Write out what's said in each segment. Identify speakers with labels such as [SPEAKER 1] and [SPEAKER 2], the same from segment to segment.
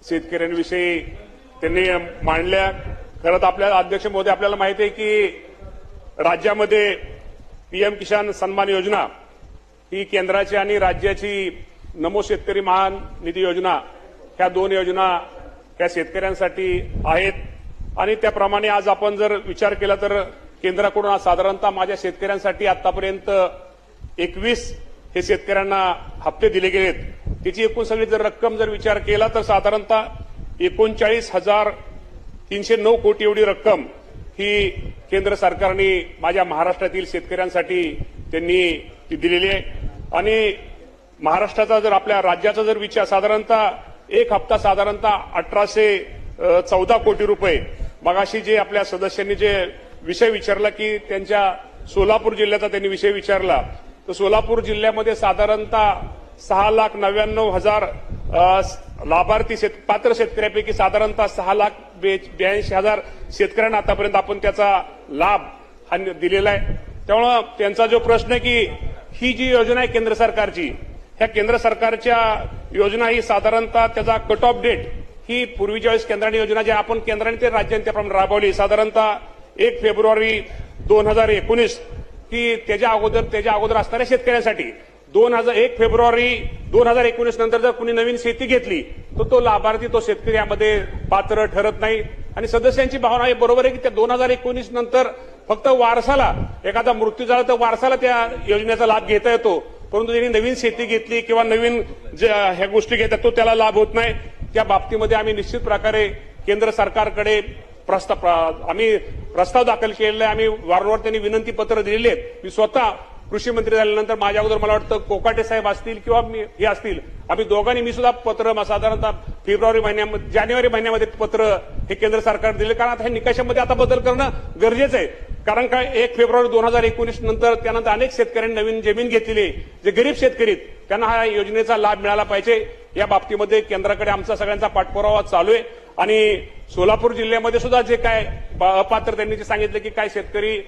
[SPEAKER 1] शेतकऱ्यांविषयी त्यांनी मांडल्या। खरं तर आपल्या अध्यक्ष महोदय आपल्याला माहिती आहे की राज्यामध्ये पीएम किसान सन्मान योजना ही केंद्राची आणि राज्याची नमो शेतकरी महान निधी योजना ह्या दोन योजना ह्या शेतकऱ्यांसाठी आहेत आणि त्याप्रमाणे आज आपण जर विचार केला तर केंद्राकडून साधारणतः माझ्या शेतकऱ्यांसाठी आतापर्यंत 21 हे शेतकऱ्यांना हप्ते दिले गेलेत। त्याची एकूण सगळी जर रक्कम जर विचार केला तर साधारणतः 39,309 कोटी एवढी रक्कम ही केंद्र सरकारने माझ्या महाराष्ट्रातील शेतकऱ्यांसाठी त्यांनी ती दिलेली आहे। आणि महाराष्ट्राचा जर आपल्या राज्याचा जर विचार साधारणतः एक हप्ता साधारणतः 1814 कोटी रुपये। मगाशी जे आपल्या सदस्यांनी जे विषय विचारला की त्यांच्या सोलापूर जिल्ह्याचा त्यांनी विषय विचारला तर सोलापूर जिल्ह्यामध्ये साधारणतः 6,99,000 लाभार्थी पात्र शेतकऱ्यांपैकी साधारणतः 6,82,000 शेतकऱ्यांना आतापर्यंत आपण त्याचा लाभ हा दिलेला आहे। त्यामुळे त्यांचा जो प्रश्न आहे की ही जी योजना आहे केंद्र सरकारची ह्या केंद्र सरकारच्या योजना ही साधारणतः त्याचा कट ऑफ डेट ही पूर्वीच्या वेळेस केंद्राने योजना जी आपण केंद्राने ते राज्याने त्याप्रमाणे राबवली साधारणतः 1 फेब्रुवारी 2019 की त्याच्या अगोदर असणाऱ्या शेतकऱ्यांसाठी 1 फेब्रुवारी 2019 नंतर जर कुणी नवीन शेती घेतली तर तो लाभार्थी तो शेतकरी यामध्ये पात्र ठरत नाही। आणि सदस्यांची भावना आहे बरोबर आहे की त्या 2019 नंतर फक्त वारसाला एखादा मृत्यू झाला तर वारसाला त्या योजनेचा लाभ घेता येतो, परंतु ज्यांनी नवीन शेती घेतली किंवा नवीन ह्या गोष्टी घेतात तो त्याला लाभ होत नाही। त्या बाबतीमध्ये आम्ही निश्चित प्रकारे केंद्र सरकारकडे आम्ही प्रस्ताव दाखल केलेला आहे। आम्ही वारंवार त्यांनी विनंती पत्र दिलेली आहेत। मी स्वतः कृषी मंत्री झाल्यानंतर माझ्या अगोदर मला वाटतं कोकाटे साहेब असतील किंवा हे असतील आम्ही दोघांनी मी सुद्धा पत्र साधारणतः जानेवारी महिन्यामध्ये पत्र हे केंद्र सरकार दिले, कारण आता हे निकषामध्ये आता बदल करणं गरजेचं आहे। कारण काय 1 फेब्रुवारी 2019 नंतर त्यानंतर अनेक शेतकऱ्यांनी नवीन जमीन घेतलेली जे गरीब शेतकरी त्यांना हा योजनेचा लाभ मिळाला पाहिजे। या बाबतीमध्ये केंद्राकडे आमचा सगळ्यांचा पाठपुरावा चालू आहे। आणि सोलापूर जिल्ह्यामध्ये सुद्धा जे काय अपात्र त्यांनी जे सांगितलं की काय शेतकरी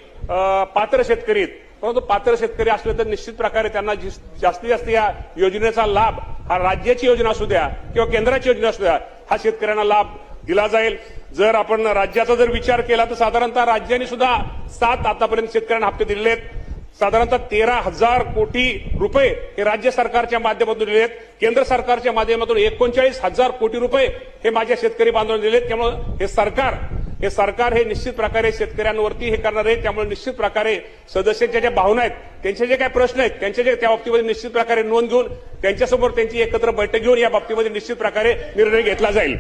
[SPEAKER 1] पात्र शेतकरी आहेत, परंतु पात्र शेतकरी असले तर निश्चित प्रकारे त्यांना जास्तीत जास्त या योजनेचा लाभ हा राज्याची योजना असू द्या किंवा केंद्राची योजना असू द्या हा शेतकऱ्यांना लाभ दिला जाईल। जर आपण राज्याचा जर विचार केला तर साधारणतः राज्याने सुद्धा 7 आतापर्यंत शेतकऱ्यांना हप्ते दिलेले आहेत। साधारणतः 13,000 कोटी रुपये हे राज्य सरकारच्या माध्यमातून दिले आहेत। केंद्र सरकारच्या माध्यमातून 39,000 कोटी रुपये हे माझ्या शेतकरी बांधवांना दिलेत। त्यामुळे हे सरकार हे निश्चित प्रकारे शेतकऱ्यांवरती हे करणार आहे। त्यामुळे निश्चित प्रकारे सदस्यांच्या ज्या भावना आहेत त्यांचे जे काही प्रश्न आहेत त्यांचे जे त्या बाबतीमध्ये निश्चित प्रकारे नोंद घेऊन त्यांच्यासमोर त्यांची एकत्र बैठक घेऊन या बाबतीमध्ये निश्चित प्रकारे निर्णय घेतला जाईल।